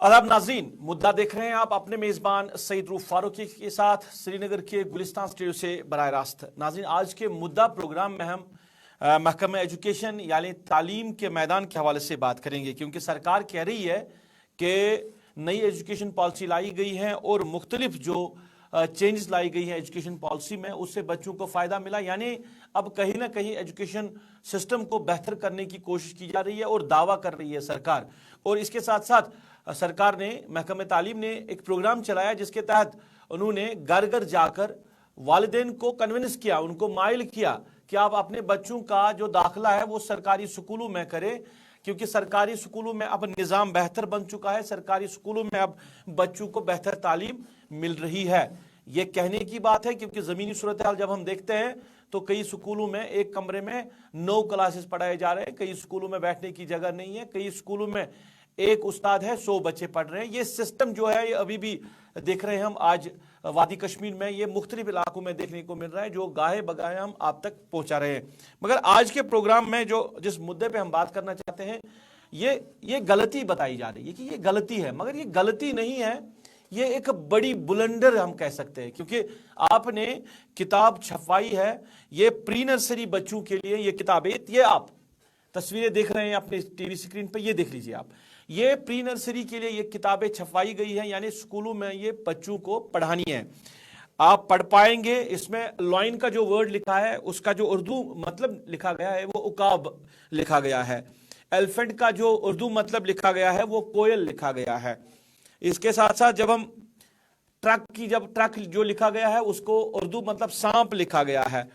आदाब नाज़रीन, मुद्दा देख रहे हैं आप अपने मेज़बान सईद रूफ फारूकी के साथ श्रीनगर के गुलिस्तान स्टूडियो से बराह रास्त। नाज़रीन, आज के मुद्दा प्रोग्राम में हम महकमा एजुकेशन यानी तालीम के मैदान के हवाले से बात करेंगे, क्योंकि सरकार कह रही है कि नई एजुकेशन पॉलिसी लाई गई है और मुख्तलिफ जो चेंजेस लाई गई हैं एजुकेशन पॉलिसी में, उससे बच्चों को फ़ायदा मिला। यानी अब कहीं ना कहीं एजुकेशन सिस्टम को बेहतर करने की कोशिश की जा रही है और दावा कर रही है सरकार। और इसके साथ साथ सरकार ने, महकमा तालीम ने एक प्रोग्राम चलाया जिसके तहत उन्होंने घर घर जाकर वालिदैन को कन्विंस किया, उनको माइल किया कि आप अपने बच्चों का जो दाखिला है वो सरकारी स्कूलों में करें, क्योंकि सरकारी स्कूलों में अब निज़ाम बेहतर बन चुका है। सरकारी स्कूलों में अब बच्चों को बेहतर तालीम मिल रही है। ये कहने की बात है, क्योंकि ज़मीनी सूरत हाल जब हम देखते हैं तो कई स्कूलों में एक कमरे में 9 क्लासेस पढ़ाए जा रहे हैं, कई स्कूलों में बैठने की जगह नहीं है, कई स्कूलों में एक उस्ताद है, 100 बच्चे पढ़ रहे हैं। ये सिस्टम जो है ये अभी भी देख रहे हैं हम आज वादी कश्मीर में, ये मुख्तलिफ इलाकों में देखने को मिल रहा है, जो गाहे बगाहे हम आप तक पहुंचा रहे हैं। मगर आज के प्रोग्राम में जिस मुद्दे पे हम बात करना चाहते हैं, ये गलती बताई जा रही है कि ये गलती है, मगर ये गलती नहीं है, ये एक बड़ी बुलंडर हम कह सकते हैं। क्योंकि आपने किताब छपवाई है, ये प्री नर्सरी बच्चों के लिए ये किताबें, ये आप तस्वीरें देख रहे हैं अपने टीवी स्क्रीन पे, ये देख लीजिए आप, ये प्री नर्सरी के लिए ये किताबें छपवाई गई हैं, यानी स्कूलों में ये बच्चों को पढ़ानी है। आप पढ़ पाएंगे। इसमें लॉइन का जो वर्ड लिखा है उसका जो उर्दू मतलब लिखा गया है वो उकाब लिखा गया है। एलिफेंट का जो उर्दू मतलब लिखा गया है वो कोयल लिखा गया है। इसके साथ साथ जब ट्रक जो लिखा गया है उसको उर्दू मतलब सांप लिखा गया है,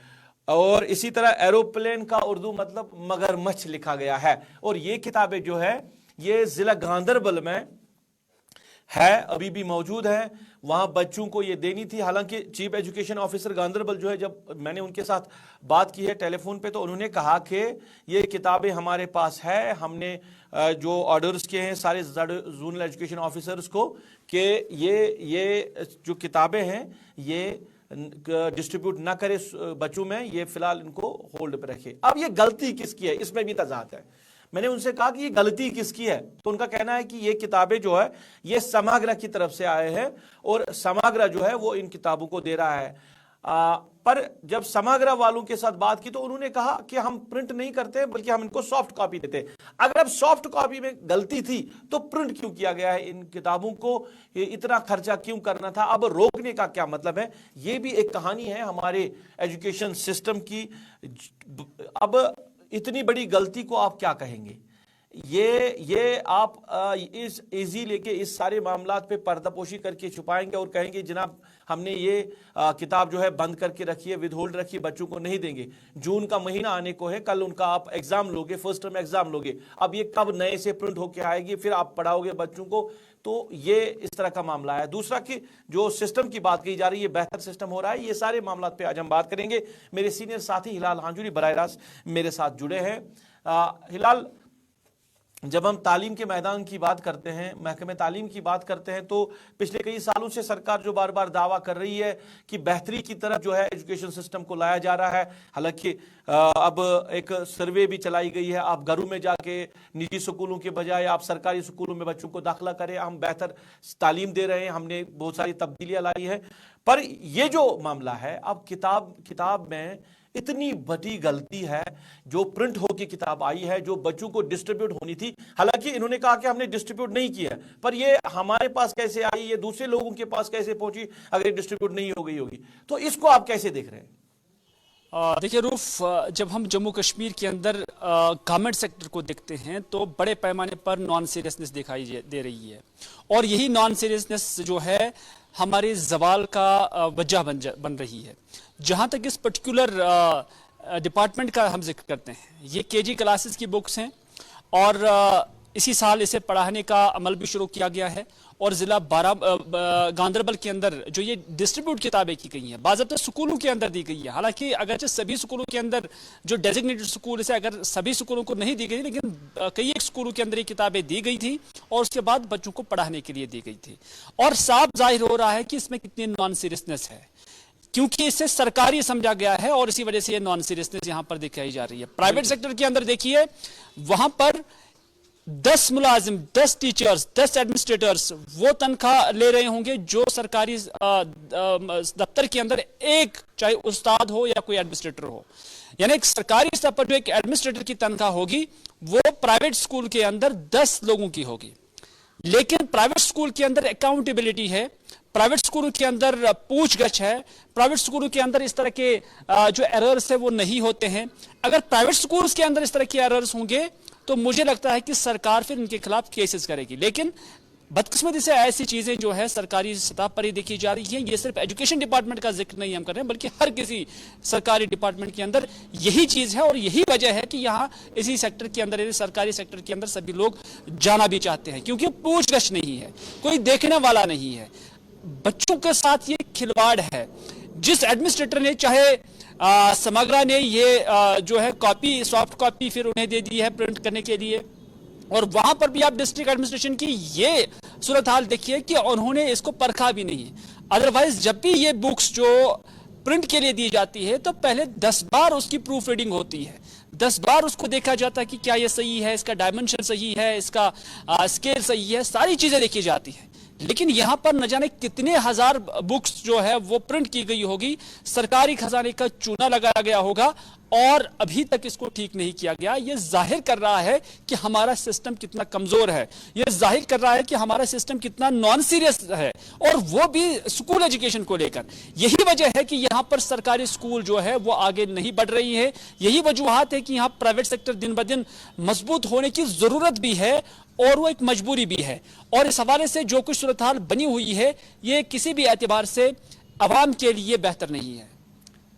और इसी तरह एरोप्लेन का उर्दू मतलब मगरमच्छ लिखा गया है। और ये किताबें जो है ये जिला गांधरबल में है, अभी भी मौजूद है, वहां बच्चों को ये देनी थी। हालांकि चीफ एजुकेशन ऑफिसर गांधरबल जो है, जब मैंने उनके साथ बात की है टेलीफोन पे, तो उन्होंने कहा कि ये किताबें हमारे पास है, हमने जो ऑर्डर्स किए हैं सारे जोनल एजुकेशन ऑफिसर्स को कि ये जो किताबें हैं ये डिस्ट्रीब्यूट ना करे बच्चों में, ये फिलहाल इनको होल्ड पे रखे। अब ये गलती किसकी है, इसमें भी तजाद है। मैंने उनसे कहा कि ये गलती किसकी है, तो उनका कहना है कि ये किताबें जो है ये समाग्रा की तरफ से आए हैं और समाग्रा जो है वो इन किताबों को दे रहा है। पर जब समाग्रा वालों के साथ बात की तो उन्होंने कहा कि हम प्रिंट नहीं करते बल्कि हम इनको सॉफ्ट कॉपी देते। अगर अब सॉफ्ट कॉपी में गलती थी तो प्रिंट क्यों किया गया है इन किताबों को, इतना खर्चा क्यों करना था, अब रोकने का क्या मतलब है। ये भी एक कहानी है हमारे एजुकेशन सिस्टम की। अब इतनी बड़ी गलती को आप क्या कहेंगे। ये आप इस इजी लेके इस सारे मामलात पे पर्दापोशी करके छुपाएंगे और कहेंगे जनाब हमने ये किताब जो है बंद करके रखी है, विद होल्ड रखी है, बच्चों को नहीं देंगे। जून का महीना आने को है, कल उनका आप एग्जाम लोगे, फर्स्ट टर्म एग्जाम लोगे, अब ये कब नए से प्रिंट होके आएगी, फिर आप पढ़ाओगे बच्चों को। तो ये इस तरह का मामला है। दूसरा कि जो सिस्टम की बात की जा रही है, बेहतर सिस्टम हो रहा है, ये सारे मामलात पे आज हम बात करेंगे। मेरे सीनियर साथी हिलाल हांजुरी बराह रास्त मेरे साथ जुड़े हैं। हिलाल, जब हम तालीम के मैदान की बात करते हैं, महकमे तालीम की बात करते हैं, तो पिछले कई सालों से सरकार जो बार बार दावा कर रही है कि बेहतरी की तरफ जो है एजुकेशन सिस्टम को लाया जा रहा है। हालांकि अब एक सर्वे भी चलाई गई है, आप घरों में जाके निजी स्कूलों के बजाय आप सरकारी स्कूलों में बच्चों को दाखिला करें, हम बेहतर तालीम दे रहे हैं, हमने बहुत सारी तब्दीलियां लाई है। पर ये जो मामला है, अब किताब में इतनी बड़ी गलती है, जो प्रिंट होकर किताब आई है, जो बच्चों को डिस्ट्रीब्यूट होनी थी। हालांकि इन्होंने कहा कि हमने डिस्ट्रीब्यूट नहीं किया, पर ये हमारे पास कैसे आई, ये दूसरे लोगों के पास कैसे पहुंची अगर डिस्ट्रीब्यूट नहीं हो गई होगी। तो इसको आप कैसे देख रहे हैं। देखिए रूफ, जब हम जम्मू कश्मीर के अंदर गवर्नमेंट सेक्टर को देखते हैं तो बड़े पैमाने पर नॉन सीरियसनेस दिखाई दे रही है, और यही नॉन सीरियसनेस जो है हमारे जवाल का वजह बन रही है। जहाँ तक इस पर्टिकुलर डिपार्टमेंट का हम जिक्र करते हैं, ये केजी क्लासेस की बुक्स हैं और इसी साल इसे पढ़ाने का अमल भी शुरू किया गया है। और ज़िला गांधरबल के अंदर जो ये डिस्ट्रीब्यूट किताबें की गई हैं, बाज़ाब्ता स्कूलों के अंदर दी गई है। हालांकि अगरचे सभी स्कूलों के अंदर जो डेजिग्नेटेड स्कूल से अगर सभी स्कूलों को नहीं दी गई, लेकिन कई एक स्कूलों के अंदर ये किताबें दी गई थी और उसके बाद बच्चों को पढ़ाने के लिए दी गई थी। और साफ जाहिर हो रहा है कि इसमें कितनी नॉन सीरियसनेस है, क्योंकि इसे सरकारी समझा गया है और इसी वजह से ये नॉन सीरियसनेस यहां पर दिखाई जा रही है। प्राइवेट सेक्टर के अंदर देखिए, वहां पर 10 मुलाजिम, 10 टीचर्स, 10 एडमिनिस्ट्रेटर्स वो तनख्वाह ले रहे होंगे जो सरकारी दफ्तर के अंदर एक, चाहे उस्ताद हो या कोई एडमिनिस्ट्रेटर हो। यानी एक सरकारी स्तर पर जो एक एडमिनिस्ट्रेटर की तनख्वाह होगी वो प्राइवेट स्कूल के अंदर 10 लोगों की होगी। लेकिन प्राइवेट स्कूल के अंदर अकाउंटेबिलिटी है, प्राइवेट स्कूलों के अंदर पूछगछ है, प्राइवेट स्कूलों के अंदर इस तरह के जो एरर्स है वो नहीं होते हैं। अगर प्राइवेट स्कूल्स के अंदर इस तरह के एरर्स होंगे तो मुझे लगता है कि सरकार फिर इनके खिलाफ केसेस करेगी। लेकिन बदकिस्मती से ऐसी चीजें जो है सरकारी सतह पर ही देखी जा रही हैं। ये सिर्फ एजुकेशन डिपार्टमेंट का जिक्र नहीं हम कर रहे हैं, बल्कि हर किसी सरकारी डिपार्टमेंट के अंदर यही चीज है और यही वजह है कि यहाँ इसी सेक्टर के अंदर, सरकारी सेक्टर के अंदर सभी लोग जाना भी चाहते हैं, क्योंकि पूछगछ नहीं है, कोई देखने वाला नहीं है। बच्चों के साथ ये खिलवाड़ है। जिस एडमिनिस्ट्रेटर ने, चाहे समग्रा ने ये जो है कॉपी, सॉफ्ट कॉपी फिर उन्हें दे दी है प्रिंट करने के लिए, और वहां पर भी आप डिस्ट्रिक्ट एडमिनिस्ट्रेशन की ये सूरत हाल देखिए कि उन्होंने इसको परखा भी नहीं। अदरवाइज जब भी ये बुक्स जो प्रिंट के लिए दी जाती है तो पहले 10 बार उसकी प्रूफ रीडिंग होती है, 10 बार उसको देखा जाता है कि क्या ये सही है, इसका डायमेंशन सही है, इसका स्केल सही है, सारी चीजें देखी जाती है। लेकिन यहां पर न जाने कितने हजार बुक्स जो है वो प्रिंट की गई होगी, सरकारी खजाने का चूना लगाया गया होगा और अभी तक इसको ठीक नहीं किया गया। यह जाहिर कर रहा है कि हमारा सिस्टम कितना कमजोर है, यह जाहिर कर रहा है कि हमारा सिस्टम कितना नॉन सीरियस है, और वो भी स्कूल एजुकेशन को लेकर। यही वजह है कि यहां पर सरकारी स्कूल जो है वो आगे नहीं बढ़ रही है। यही वजूहात है कि यहां प्राइवेट सेक्टर दिन ब दिन मजबूत होने की जरूरत भी है और वो एक मजबूरी भी है। और इस हवाले से जो कुछ सूरत हाल बनी हुई है ये किसी भी एतबार से अवाम के लिए बेहतर नहीं है।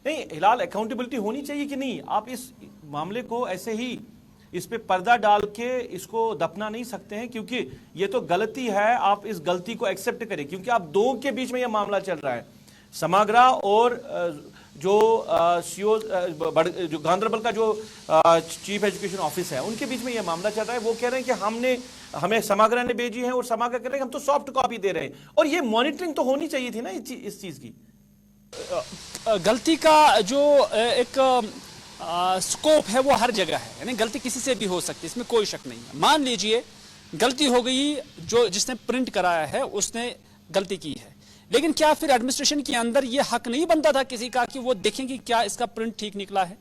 नहीं, हिलाल, अकाउंटेबिलिटी होनी चाहिए कि नहीं? आप इस मामले को ऐसे ही इस पे पर्दा डाल के इसको दफना नहीं सकते हैं, क्योंकि ये तो गलती है। आप इस गलती को एक्सेप्ट करें, क्योंकि आप दो के बीच में ये मामला चल रहा है। समग्रा और जो सीओ जो गांधरबल का जो चीफ एजुकेशन ऑफिस है उनके बीच में ये मामला चल रहा है। वो कह रहे हैं कि हमें समग्रा ने भेजी है और समग्रा कह रहे हैं हम तो सॉफ्ट कॉपी दे रहे हैं। और ये मॉनिटरिंग तो होनी चाहिए थी ना इस चीज की। गलती का जो एक स्कोप है वो हर जगह है, यानी गलती किसी से भी हो सकती है, इसमें कोई शक नहीं है। मान लीजिए गलती हो गई, जो जिसने प्रिंट कराया है उसने गलती की है, लेकिन क्या फिर एडमिनिस्ट्रेशन के अंदर ये हक नहीं बनता था किसी का कि वो देखें कि क्या इसका प्रिंट ठीक निकला है?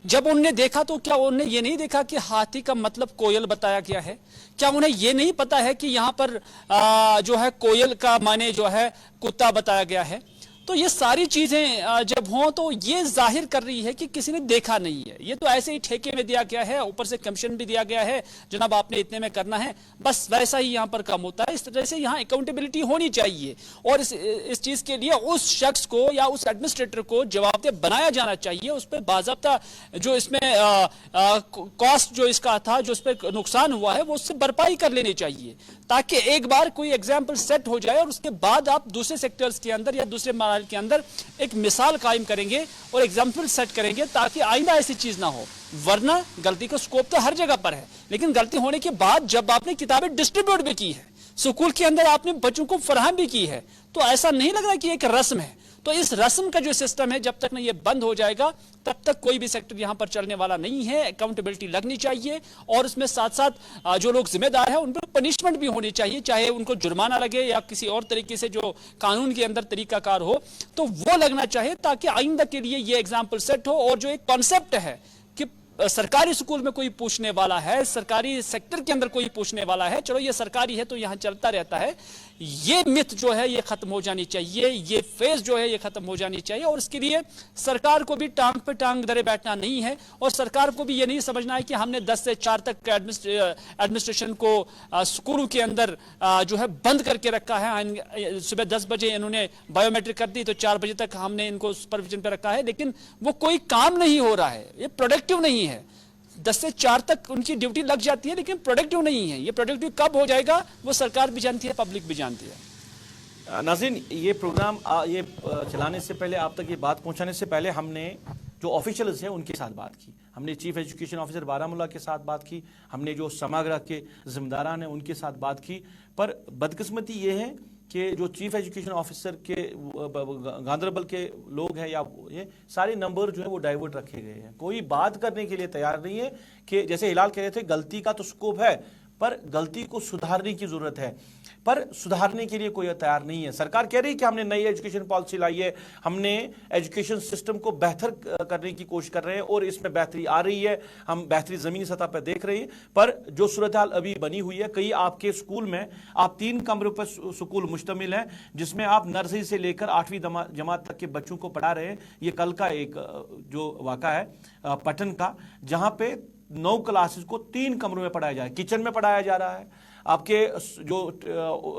जब उन्होंने देखा तो क्या उन्होंने ये नहीं देखा कि हाथी का मतलब कोयल बताया गया है? क्या उन्हें ये नहीं पता है कि यहां पर जो है कोयल का माने जो है कुत्ता बताया गया है? तो ये सारी चीजें जब हों तो ये जाहिर कर रही है कि किसी ने देखा नहीं है। ये तो ऐसे ही ठेके में दिया गया है, ऊपर से कमीशन भी दिया गया है, जनाब आपने इतने में करना है, बस वैसा ही यहाँ पर काम होता है। इस तरह से यहाँ अकाउंटेबिलिटी होनी चाहिए और इस चीज के लिए उस शख्स को या उस एडमिनिस्ट्रेटर को जवाबदेह बनाया जाना चाहिए। उस पर बाज़ाब्ता जो इसमें कॉस्ट जो इसका था, जो इस पर नुकसान हुआ है, वो उससे भरपाई कर लेनी चाहिए, ताकि एक बार कोई एग्जाम्पल सेट हो जाए और उसके बाद आप दूसरे सेक्टर्स के अंदर या दूसरे मराहल के अंदर एक मिसाल कायम करेंगे और एग्जाम्पल सेट करेंगे, ताकि आइंदा ऐसी चीज ना हो। वरना गलती का स्कोप तो हर जगह पर है, लेकिन गलती होने के बाद जब आपने किताबें डिस्ट्रीब्यूट भी की है, स्कूल के अंदर आपने बच्चों को फराहम भी की है, तो ऐसा नहीं लग रहा कि एक रस्म है। तो इस रस्म का जो सिस्टम है, जब तक ना ये बंद हो जाएगा तब तक कोई भी सेक्टर यहां पर चलने वाला नहीं है। अकाउंटेबिलिटी लगनी चाहिए और उसमें साथ साथ जो लोग जिम्मेदार हैं उन पर पनिशमेंट भी होनी चाहिए, चाहे उनको जुर्माना लगे या किसी और तरीके से जो कानून के अंदर तरीकाकार हो तो वो लगना चाहिए, ताकि आइंदा के लिए ये एग्जाम्पल सेट हो। और जो एक कॉन्सेप्ट है कि सरकारी स्कूल में कोई पूछने वाला है, सरकारी सेक्टर के अंदर कोई पूछने वाला है, चलो ये सरकारी है तो यहां चलता रहता है, ये मिथ जो है ये खत्म हो जानी चाहिए, ये फेज जो है ये खत्म हो जानी चाहिए। और इसके लिए सरकार को भी टांग पे टांग धरे बैठना नहीं है और सरकार को भी ये नहीं समझना है कि हमने 10 से 4 तक एडमिनिस्ट्रेशन को स्कूलों के अंदर जो है बंद करके रखा है। सुबह 10 बजे इन्होंने बायोमेट्रिक कर दी तो 4 बजे तक हमने इनको सुपरविजन पे रखा है, लेकिन वो कोई काम नहीं हो रहा है, ये प्रोडक्टिव नहीं है। 10 से 4 तक उनकी ड्यूटी लग जाती है, लेकिन प्रोडक्टिव नहीं है। ये प्रोडक्टिव कब हो जाएगा वो सरकार भी जानती है, पब्लिक भी जानती है। नाज़रीन, ये प्रोग्राम ये चलाने से पहले, आप तक ये बात पहुंचाने से पहले हमने जो ऑफिशियल्स हैं उनके साथ बात की। हमने चीफ एजुकेशन ऑफिसर बारामूला के साथ बात की, हमने जो समग्रा के जिम्मेदारान हैं उनके साथ बात की। पर बदकिस्मती ये है कि जो चीफ एजुकेशन ऑफिसर के गांधरबल के लोग हैं या ये सारे नंबर जो है वो डाइवर्ट रखे गए हैं। कोई बात करने के लिए तैयार नहीं है कि जैसे हिलाल कह रहे थे गलती का तो स्कोप है, पर गलती को सुधारने की जरूरत है, पर सुधारने के लिए कोई तैयार नहीं है। सरकार कह रही है कि हमने नई एजुकेशन पॉलिसी लाई है, हमने एजुकेशन सिस्टम को बेहतर करने की कोशिश कर रहे हैं और इसमें बेहतरी आ रही है, हम बेहतरी जमीनी सतह पर देख रहे हैं। पर जो सूरत हाल अभी बनी हुई है, कई आपके स्कूल में आप 3 कमरों पर स्कूल मुश्तमिल है, जिसमें आप नर्सरी से लेकर 8वीं जमात तक के बच्चों को पढ़ा रहे हैं। ये कल का एक जो वाक़ा है पटन का, जहां पे 9 क्लासेस को 3 कमरों में पढ़ाया जाए, किचन में पढ़ाया जा रहा है, आपके जो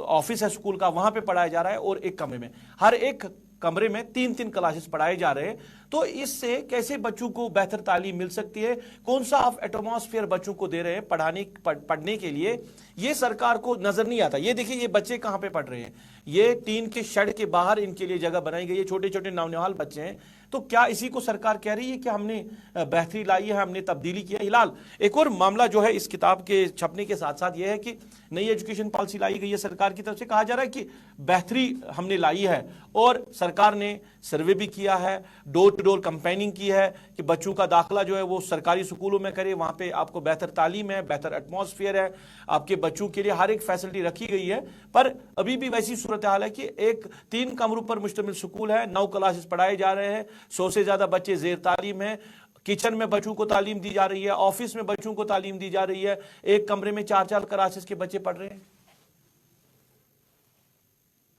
ऑफिस है स्कूल का वहां पे पढ़ाया जा रहा है, और एक कमरे में, हर एक कमरे में 3-3 क्लासेस पढ़ाए जा रहे हैं। तो इससे कैसे बच्चों को बेहतर तालीम मिल सकती है, कौन सा आप एटमॉस्फेयर बच्चों को दे रहे हैं पढ़ने के लिए, ये सरकार को नजर नहीं आता। ये देखिए ये बच्चे कहां पे पढ़ रहे हैं, ये टीन के शेड के बाहर इनके लिए जगह बनाई गई है, छोटे छोटे नौनिहाल बच्चे हैं। तो क्या इसी को सरकार कह रही है कि हमने बेहतरी लाई है, हमने तब्दीली किया? हिलाल एक और मामला जो है इस किताब के छपने के साथ साथ यह है कि नई एजुकेशन पॉलिसी लाई गई है सरकार की तरफ से, कहा जा रहा है कि बेहतरी हमने लाई है, और सरकार ने सर्वे भी किया है, डोर टू डोर कैंपेनिंग की है कि बच्चों का दाखिला जो है वो सरकारी स्कूलों में करे, वहां पे आपको बेहतर तालीम है, बेहतर एटमॉस्फेयर है, आपके बच्चों के लिए हर एक फैसिलिटी रखी गई है। पर अभी भी वैसी सूरत हाल है कि एक 3 कमरों पर मुश्तमिल स्कूल है, 9 क्लासेस पढ़ाए जा रहे हैं, 100 से ज्यादा बच्चे जेर तालीम है, किचन में बच्चों को तालीम दी जा रही है, ऑफिस में बच्चों को तालीम दी जा रही है, एक कमरे में 4-4 क्लासेस के बच्चे पढ़ रहे हैं।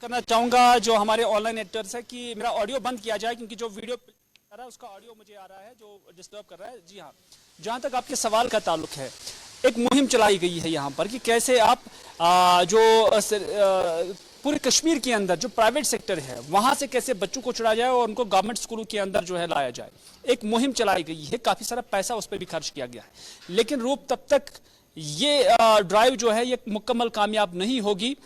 करना चाहूंगा जो हमारे ऑनलाइन एडिटर्स है कि मेरा ऑडियो बंद किया जाए, क्योंकि जो वीडियो आ रहा है उसका ऑडियो मुझे आ रहा है जो डिस्टर्ब कर रहा है। जी हाँ, जहां तक आपके सवाल का ताल्लुक है, एक मुहिम चलाई गई है यहाँ पर कि कैसे आप पूरे कश्मीर के अंदर जो प्राइवेट सेक्टर है वहां से कैसे बच्चों को छुड़ाया जाए और उनको गवर्नमेंट स्कूलों के अंदर जो है लाया जाए। एक मुहिम चलाई गई है, काफी सारा पैसा उस पर भी खर्च किया गया है, लेकिन रूप तब तक ये ड्राइव जो है ये मुकम्मल कामयाब नहीं होगी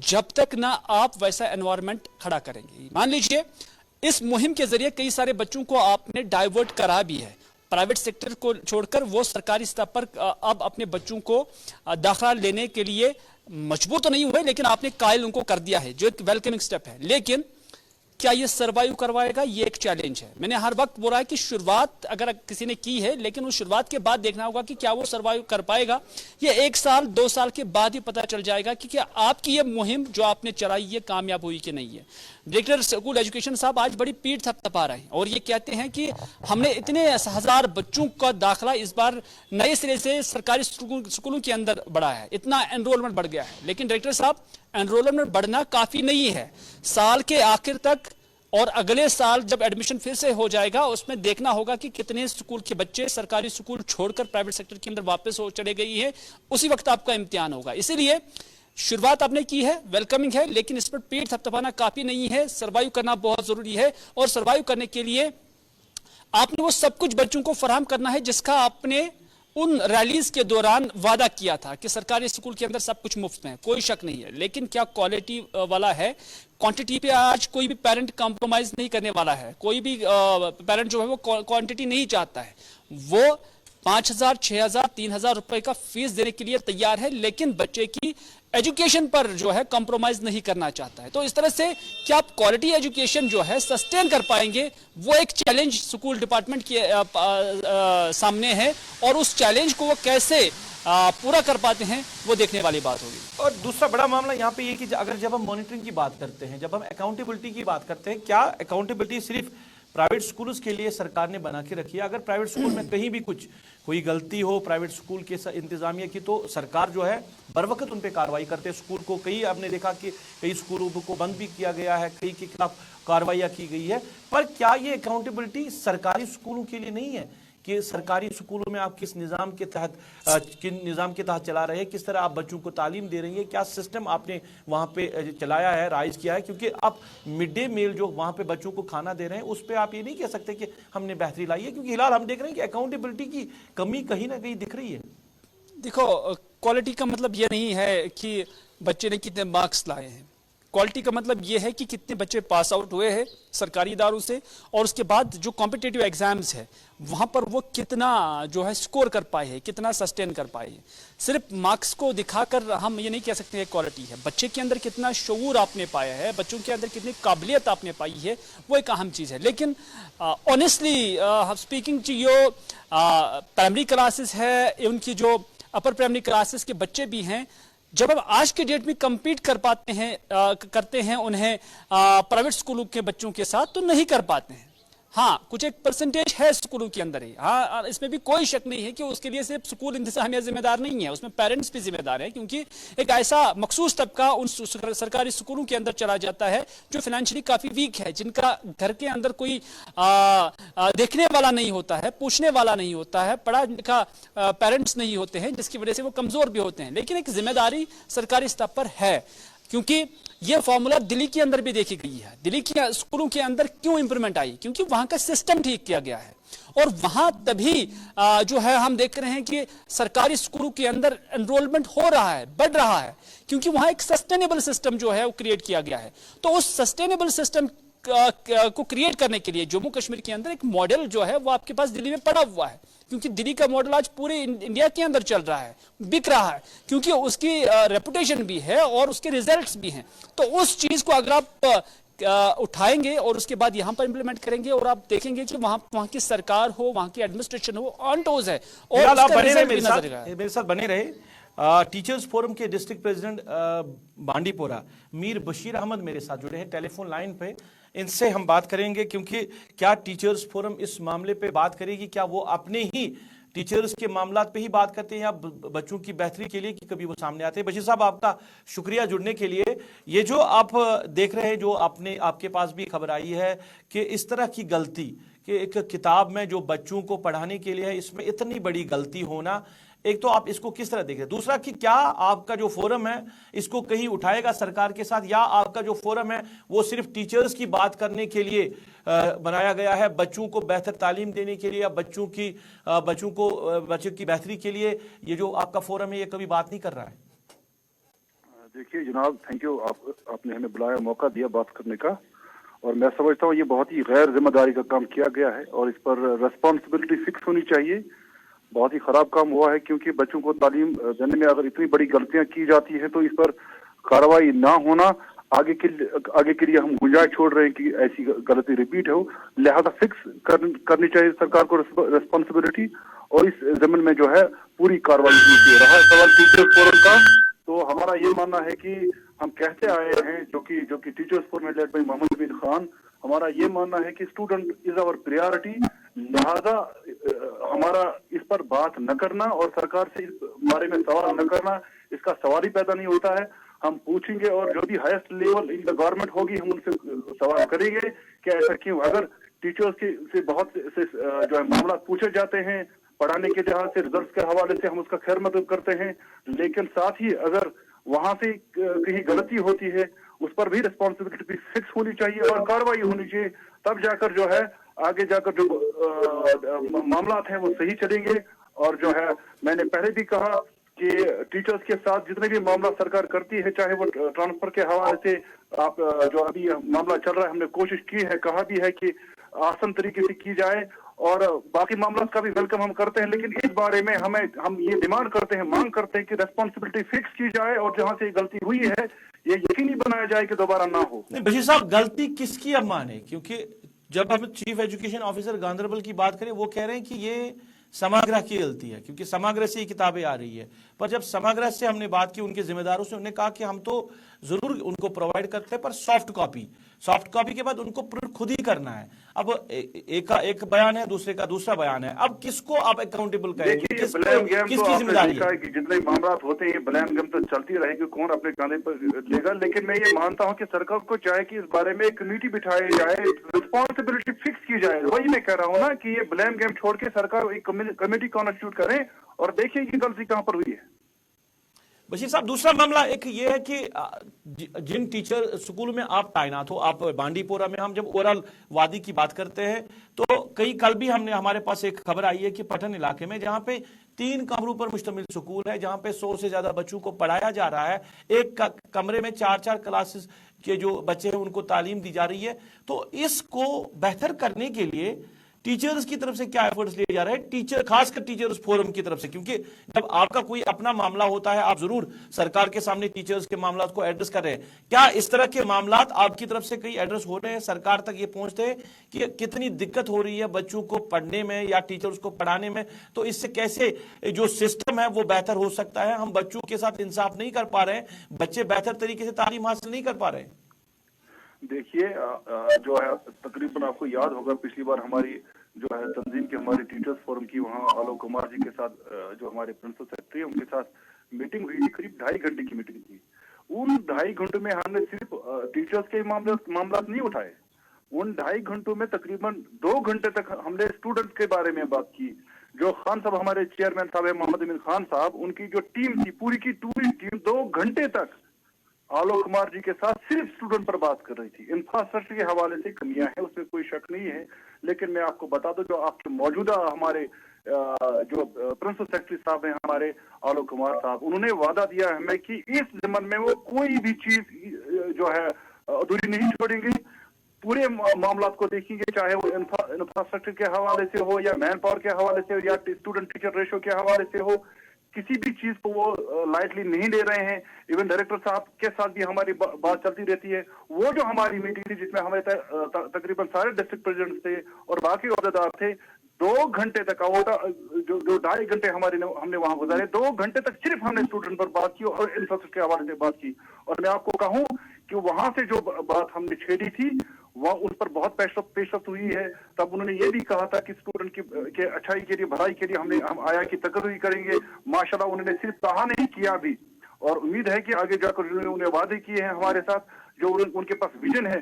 जब तक ना आप वैसा एनवायरनमेंट खड़ा करेंगे। मान लीजिए इस मुहिम के जरिए कई सारे बच्चों को आपने डाइवर्ट करा भी है, प्राइवेट सेक्टर को छोड़कर वो सरकारी स्तर पर अब अपने बच्चों को दाखिला लेने के लिए मजबूर तो नहीं हुए, लेकिन आपने कायल उनको कर दिया है, जो एक वेलकमिंग स्टेप है। लेकिन क्या ये सर्वाइव करवाएगा, ये एक चैलेंज है। मैंने हर वक्त बोला है कि शुरुआत अगर किसी ने की है, लेकिन उस शुरुआत के बाद देखना होगा कि क्या वो सर्वाइव कर पाएगा। ये 1 साल 2 साल के बाद ही पता चल जाएगा कि क्या आपकी ये मुहिम जो आपने चलाई ये कामयाब हुई कि नहीं है। डायरेक्टर स्कूल एजुकेशन साहब आज बड़ी पीठ थपथपा रहे हैं और ये कहते हैं कि हमने इतने 1000 बच्चों का दाखिला इस बार नए सिरे से सरकारी स्कूलों के अंदर बढ़ा है, इतना एनरोलमेंट बढ़ गया है। लेकिन डायरेक्टर साहब, एनरोलमेंट बढ़ना काफी नहीं है, साल के आखिर तक और अगले साल जब एडमिशन फिर से हो जाएगा उसमें देखना होगा कि कितने स्कूल के बच्चे सरकारी स्कूल छोड़कर प्राइवेट सेक्टर के अंदर वापस हो चले गई है, उसी वक्त आपका इम्तिहान होगा। इसीलिए शुरुआत आपने की है, वेलकमिंग है, लेकिन इस पर पीठ थपथपाना काफी नहीं है, सर्वाइव करना बहुत जरूरी है। और सर्वाइव करने के लिए आपने वो सब कुछ बच्चों को फराहम करना है जिसका आपने उन रैलीज के दौरान वादा किया था कि सरकारी स्कूल के अंदर सब कुछ मुफ्त में है, कोई शक नहीं है। लेकिन क्या क्वालिटी वाला है? क्वांटिटी पे आज कोई भी पेरेंट कॉम्प्रोमाइज नहीं करने वाला है, कोई भी पेरेंट जो है वो क्वांटिटी नहीं चाहता है, वो 5000, 6000, 3000 रुपए का फीस देने के लिए तैयार है, लेकिन बच्चे की एजुकेशन पर जो है कॉम्प्रोमाइज नहीं करना चाहता है। तो इस तरह से क्या आप क्वालिटी एजुकेशन जो है सस्टेन कर पाएंगे, वो एक चैलेंज स्कूल डिपार्टमेंट के सामने है, और उस चैलेंज को वो कैसे पूरा कर पाते हैं वो देखने वाली बात होगी। और दूसरा बड़ा मामला यहाँ पे ये कि अगर जब हम मॉनिटरिंग की बात करते हैं, जब हम अकाउंटेबिलिटी की बात करते हैं, क्या अकाउंटेबिलिटी सिर्फ प्राइवेट स्कूल्स के लिए सरकार ने बना के रखी है? अगर प्राइवेट स्कूल में कहीं भी कुछ कोई गलती हो प्राइवेट स्कूल के इंतजामिया की, तो सरकार जो है बर वक्त उन पे कार्रवाई करते हैं। स्कूल को कई आपने देखा कि कई स्कूलों को बंद भी किया गया है, कई के खिलाफ कार्रवाइयाँ की गई है। पर क्या ये अकाउंटेबिलिटी सरकारी स्कूलों के लिए नहीं है कि सरकारी स्कूलों में आप किस निज़ाम के तहत चला रहे हैं, किस तरह आप बच्चों को तालीम दे रही है, क्या सिस्टम आपने वहाँ पे चलाया है, राइज किया है? क्योंकि आप मिड डे मील जो वहाँ पे बच्चों को खाना दे रहे हैं उस पर आप ये नहीं कह सकते कि हमने बेहतरी लाई है, क्योंकि फिलहाल हम देख रहे हैं कि अकाउंटेबिलिटी की कमी कहीं ना कहीं दिख रही है। देखो, क्वालिटी का मतलब ये नहीं है कि बच्चे ने कितने मार्क्स लाए हैं, क्वालिटी का मतलब ये है कि कितने बच्चे पास आउट हुए हैं सरकारी इदारों से, और उसके बाद जो कॉम्पिटिटिव एग्जाम्स है वहां पर वो कितना जो है स्कोर कर पाए हैं, कितना सस्टेन कर पाए हैं। सिर्फ मार्क्स को दिखाकर हम ये नहीं कह सकते हैं क्वालिटी है। बच्चे के अंदर कितना शऊर आपने पाया है, बच्चों के अंदर कितनी काबिलियत आपने पाई है, वो एक अहम चीज़ है। लेकिन ऑनेस्टली स्पीकिंग जो प्राइमरी क्लासेस है, उनकी जो अपर प्राइमरी क्लासेस के बच्चे भी हैं, जब अब आज के डेट में compete करते हैं उन्हें प्राइवेट स्कूलों के बच्चों के साथ, तो नहीं कर पाते हैं। हाँ, कुछ एक परसेंटेज है स्कूलों के अंदर ही, हाँ, इसमें भी कोई शक नहीं है कि उसके लिए सिर्फ स्कूल इंतजामिया जिम्मेदार नहीं है, उसमें पेरेंट्स भी जिम्मेदार है, क्योंकि एक ऐसा मखसूस तबका उन सरकारी स्कूलों के अंदर चला जाता है जो फाइनेंशियली काफी वीक है, जिनका घर के अंदर कोई देखने वाला नहीं होता है, पूछने वाला नहीं होता है, पढ़ा लिखा पेरेंट्स नहीं होते हैं, जिसकी वजह से वो कमजोर भी होते हैं। लेकिन एक जिम्मेदारी सरकारी स्तर पर है, क्योंकि ये फॉर्मूला दिल्ली के अंदर भी देखी गई है। दिल्ली के स्कूलों के अंदर क्यों इंप्रूवमेंट आई? क्योंकि वहां का सिस्टम ठीक किया गया है, और वहां तभी जो है हम देख रहे हैं कि सरकारी स्कूलों के अंदर एनरोलमेंट हो रहा है, बढ़ रहा है, क्योंकि वहां एक सस्टेनेबल सिस्टम जो है वो क्रिएट किया गया है। तो उस सस्टेनेबल सिस्टम को क्रिएट करने के लिए जम्मू कश्मीर के अंदर एक मॉडल जो है वो आपके पास दिल्ली में पड़ा हुआ है, क्योंकि दिल्ली का मॉडल आज पूरे इंडिया के अंदर चल रहा है, बिक रहा है, क्योंकि उसकी रेपुटेशन भी है और उसके रिजल्ट्स भी हैं। तो उस चीज को अगर आप उठाएंगे और उसके बाद यहां पर इंप्लीमेंट करेंगे, और आप देखेंगे कि वहां की सरकार हो, वहां की एडमिनिस्ट्रेशन हो, ऑन टोज है, और आप उसका बने रहे रिजल्ट भी नजर आएगा। मेरे साथ बने रहे। टीचर्स फोरम के डिस्ट्रिक्ट प्रेसिडेंट बांडीपोरा मीर बशीर अहमद मेरे साथ जुड़े हैं टेलीफोन लाइन पे। इनसे हम बात करेंगे, क्योंकि क्या टीचर्स फोरम इस मामले पे बात करेगी, क्या वो अपने ही टीचर्स के मामलात पे ही बात करते हैं या बच्चों की बेहतरी के लिए कि कभी वो सामने आते हैं। बशीर साहब, आपका शुक्रिया जुड़ने के लिए। ये जो आप देख रहे हैं, जो आपके पास भी खबर आई है कि इस तरह की गलती कि एक किताब में जो बच्चों को पढ़ाने के लिए है, इसमें इतनी बड़ी गलती होना, एक तो आप इसको किस तरह देख रहे हैं? दूसरा कि क्या आपका जो फोरम है इसको कहीं उठाएगा सरकार के साथ, या आपका जो फोरम है वो सिर्फ टीचर्स की बात करने के लिए बनाया गया है, बच्चों को बेहतर तालीम देने के लिए या बच्चों की बेहतरी के लिए ये जो आपका फोरम है ये कभी बात नहीं कर रहा है? देखिए जनाब, थैंक यू, आपने हमें बुलाया, मौका दिया बात करने का, और मैं समझता हूँ ये बहुत ही गैर जिम्मेदारी का काम किया गया है और इस पर रेस्पॉन्सिबिलिटी फिक्स होनी चाहिए। बहुत ही खराब काम हुआ है, क्योंकि बच्चों को तालीम देने में अगर इतनी बड़ी गलतियां की जाती है तो इस पर कार्रवाई ना होना आगे के लिए हम गुंजाइश छोड़ रहे हैं कि ऐसी गलती रिपीट हो। लिहाजा फिक्स करनी चाहिए सरकार को रेस्पॉन्सिबिलिटी, और इस जमीन में जो है पूरी कार्रवाई होनी चाहिए। रहा सवाल टीचर्स फोरम का, तो हमारा ये मानना है कि हम कहते आए हैं, जो कि टीचर्स फोरम में लेड बाय मोहम्मद बिन खान, हमारा ये मानना है कि स्टूडेंट इज आवर प्रायोरिटी। लिहाजा हमारा इस पर बात न करना और सरकार से इस बारे में सवाल न करना, इसका सवाल ही पैदा नहीं होता है। हम पूछेंगे और जो भी highest level in the government होगी हम उनसे सवाल करेंगे कि ऐसा क्यों। अगर टीचर्स से बहुत से जो है मामला पूछे जाते हैं पढ़ाने के लिहाज से, रिजल्ट के हवाले से, हम उसका खैर मदद करते हैं, लेकिन साथ ही अगर वहां से कहीं गलती होती है उस पर भी रिस्पॉन्सिबिलिटी फिक्स होनी चाहिए और कार्रवाई होनी चाहिए। तब जाकर जो है आगे जाकर जो मामला हैं वो सही चलेंगे। और जो है मैंने पहले भी कहा कि टीचर्स के साथ जितने भी मामला सरकार करती है, चाहे वो ट्रांसफर के हवाले से आप जो अभी मामला चल रहा है, हमने कोशिश की है, कहा भी है कि आसान तरीके से की जाए, और बाकी मामला का भी वेलकम हम करते हैं, लेकिन इस बारे में हम ये डिमांड करते हैं, मांग करते हैं कि रेस्पॉन्सिबिलिटी फिक्स की जाए और जहां से गलती हुई है ये यकीनी बनाया जाए कि दोबारा ना हो। नहीं बशीर साहब, गलती किसकी अब माने? क्योंकि जब हम चीफ एजुकेशन ऑफिसर गांधरबल की बात करें, वो कह रहे हैं कि ये समाग्रह की गलती है, क्योंकि समाग्रह से ही किताबें आ रही है। पर जब समाग्रह से हमने बात की उनके जिम्मेदारों से, उन्होंने कहा कि हम तो जरूर उनको प्रोवाइड करते हैं, पर सॉफ्ट कॉपी के बाद उनको प्रिंट खुद ही करना है। अब एक का एक बयान है, दूसरे का दूसरा बयान है। अब किसको आप अकाउंटेबल करेंगे? किसकी जिम्मेदारी है? कि जितने मामला होते हैं ये ब्लेम गेम तो चलती रहेगी, कौन अपने कांधे पर लेगा। लेकिन मैं ये मानता हूँ कि सरकार को चाहे कि इस बारे में एक कमेटी बिठाई जाए, रिस्पॉन्सिबिलिटी फिक्स की जाए। वही मैं कह रहा हूँ ना कि ये ब्लेम गेम छोड़ के सरकार एक कमेटी कॉन्स्टिट्यूट करें और देखिए कि गलती कहां पर हुई है। बशीर साहब, दूसरा मामला एक ये है कि जिन टीचर स्कूल में आप तैनात हो, आप बांडीपोरा में, हम जब ओवरऑल वादी की बात करते हैं तो कल भी हमारे पास एक खबर आई है कि पठन इलाके में जहां पे 3 कमरों पर मुश्तमिल स्कूल है, जहां पे 100 से ज्यादा बच्चों को पढ़ाया जा रहा है, एक कमरे में 4-4 क्लासेस के जो बच्चे हैं उनको तालीम दी जा रही है। तो इसको बेहतर करने के लिए टीचर्स की तरफ से क्या एफर्ट्स लिए जा रहे हैं, टीचर खासकर टीचर्स फोरम की तरफ से? क्योंकि जब आपका कोई अपना मामला होता है आप जरूर सरकार के सामने टीचर्स के मामला को एड्रेस कर रहे हैं, क्या इस तरह के मामला आपकी तरफ से कई एड्रेस हो रहे हैं, सरकार तक ये पहुंचते हैं कि कितनी दिक्कत हो रही है बच्चों को पढ़ने में या टीचर्स को पढ़ाने में, तो इससे कैसे जो सिस्टम है वो बेहतर हो सकता है? हम बच्चों के साथ इंसाफ नहीं कर पा रहे हैं, बच्चे बेहतर तरीके से तालीम हासिल नहीं कर पा रहे हैं। देखिए जो है तकरीबन आपको याद होगा पिछली बार हमारी जो है तंजीम की हमारी टीचर्स फोरम की वहाँ आलोक कुमार जी के साथ जो हमारे प्रिंसिपल सेक्रेटरी है उनके साथ मीटिंग हुई थी, करीब 2.5 घंटे की मीटिंग थी। उन 2.5 घंटों में हमने सिर्फ टीचर्स के मामला नहीं उठाए, उन 2.5 घंटों में तकरीबन 2 घंटे तक हमने स्टूडेंट्स के बारे में बात की। जो खान साहब हमारे चेयरमैन साहब है मोहम्मद अमीन खान साहब, उनकी जो टीम थी पूरी की पूरी टीम 2 घंटे तक आलोक कुमार जी के साथ सिर्फ स्टूडेंट पर बात कर रही थी। इंफ्रास्ट्रक्चर के हवाले से कमियां हैं, उसमें कोई शक नहीं है, लेकिन मैं आपको बता दूं जो आपके मौजूदा हमारे जो प्रिंसिपल सेक्रेटरी साहब हैं हमारे आलोक कुमार साहब, उन्होंने वादा दिया है हमें कि इस ज़मन में वो कोई भी चीज जो है अधूरी नहीं छोड़ेंगे, पूरे मामला को देखेंगे, चाहे वो इंफ्रास्ट्रक्चर के हवाले से हो या मैन पावर के हवाले से हो या स्टूडेंट टीचर रेशो के हवाले से हो, किसी भी चीज को वो लाइटली नहीं ले रहे हैं। इवन डायरेक्टर साहब के साथ भी हमारी बात चलती रहती है। वो जो हमारी मीटिंग थी जिसमें हमारे तकरीबन सारे डिस्ट्रिक्ट प्रेसिडेंट थे और बाकी अहदेदार थे, 2 घंटे तक जो 2.5 घंटे हमने वहां गुजारे, 2 घंटे तक सिर्फ हमने स्टूडेंट पर बात की और इंफ्रास्ट्रक्चर के हवाले से बात की। और मैं आपको कहूं कि वहां से जो बात हमने छेड़ी थी वह उस पर बहुत पेशरफ्त हुई है। तब उन्होंने ये भी कहा था कि स्टूडेंट के अच्छाई के लिए, भलाई के लिए हम आया की तकरीर करेंगे। माशाल्लाह उन्होंने सिर्फ कहा नहीं किया भी, और उम्मीद है कि आगे जाकर उन्होंने वादे किए हैं हमारे साथ, जो उनके पास विजन है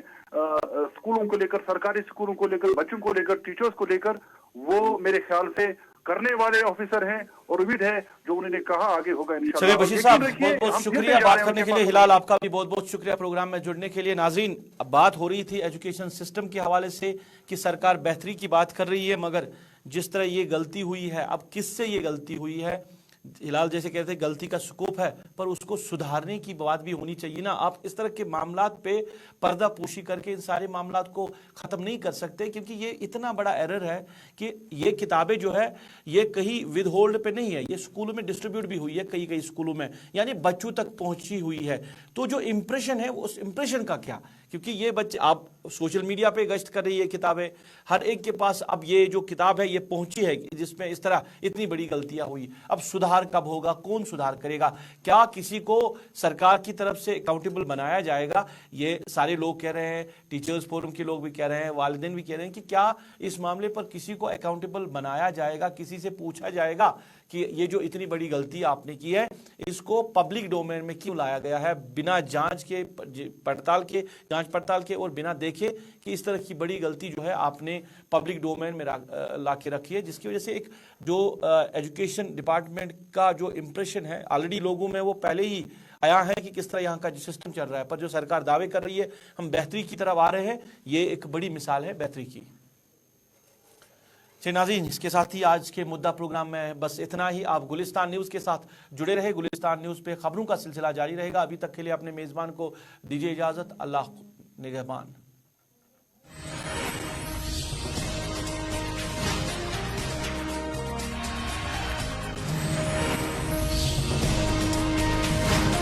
स्कूलों को लेकर, सरकारी स्कूलों को लेकर, बच्चों को लेकर, टीचर्स को लेकर, वो मेरे ख्याल से करने वाले ऑफिसर हैं और उम्मीद है जो उन्होंने कहा आगे होगा इंशाल्लाह। चलिए बशीर साहब बहुत बहुत शुक्रिया बात करने के लिए। हिलाल आपका भी बहुत बहुत शुक्रिया प्रोग्राम में जुड़ने के लिए। नाज़रीन, अब बात हो रही थी एजुकेशन सिस्टम के हवाले से कि सरकार बेहतरी की बात कर रही है, मगर जिस तरह ये गलती हुई है, अब किससे ये गलती हुई है, हिलाल जैसे कहते हैं गलती का स्कोप है पर उसको सुधारने की बात भी होनी चाहिए ना। आप इस तरह के मामलात पे पर्दा पोशी करके इन सारे मामलात को ख़त्म नहीं कर सकते, क्योंकि ये इतना बड़ा एरर है कि ये किताबें जो है ये कहीं विद होल्ड पे नहीं है, ये स्कूलों में डिस्ट्रीब्यूट भी हुई है, कई कई स्कूलों में, यानी बच्चों तक पहुंची हुई है। तो जो इम्प्रेशन है उस इम्प्रेशन का क्या, क्योंकि ये बच्चे आप सोशल मीडिया पे गश्त कर रही है किताबें, हर एक के पास अब ये जो किताब है ये पहुंची है जिसमें इस तरह इतनी बड़ी गलतियां हुई। अब सुधार कब होगा, कौन सुधार करेगा, क्या किसी को सरकार की तरफ से अकाउंटेबल बनाया जाएगा? ये सारे लोग कह रहे हैं, टीचर्स फोरम के लोग भी कह रहे हैं, वालिदैन भी कह रहे हैं कि क्या इस मामले पर किसी को अकाउंटेबल बनाया जाएगा, किसी से पूछा जाएगा कि ये जो इतनी बड़ी गलती आपने की है इसको पब्लिक डोमेन में क्यों लाया गया है, बिना जांच के जांच पड़ताल के और बिना देखे कि इस तरह की बड़ी गलती जो है आपने पब्लिक डोमेन में ला के रखी है, जिसकी वजह से एक जो एजुकेशन डिपार्टमेंट का जो इम्प्रेशन है ऑलरेडी लोगों में वो पहले ही आया है कि किस तरह यहाँ का जो सिस्टम चल रहा है। पर जो सरकार दावे कर रही है हम बेहतरी की तरफ आ रहे हैं, ये एक बड़ी मिसाल है बेहतरी की। नाज़रीन, इसके साथ ही आज के मुद्दा प्रोग्राम में बस इतना ही। आप गुलिस्तान न्यूज़ के साथ जुड़े रहे, गुलिस्तान न्यूज़ पे खबरों का सिलसिला जारी रहेगा। अभी तक के लिए अपने मेज़बान को दीजिए इजाज़त। अल्लाह निगहबान।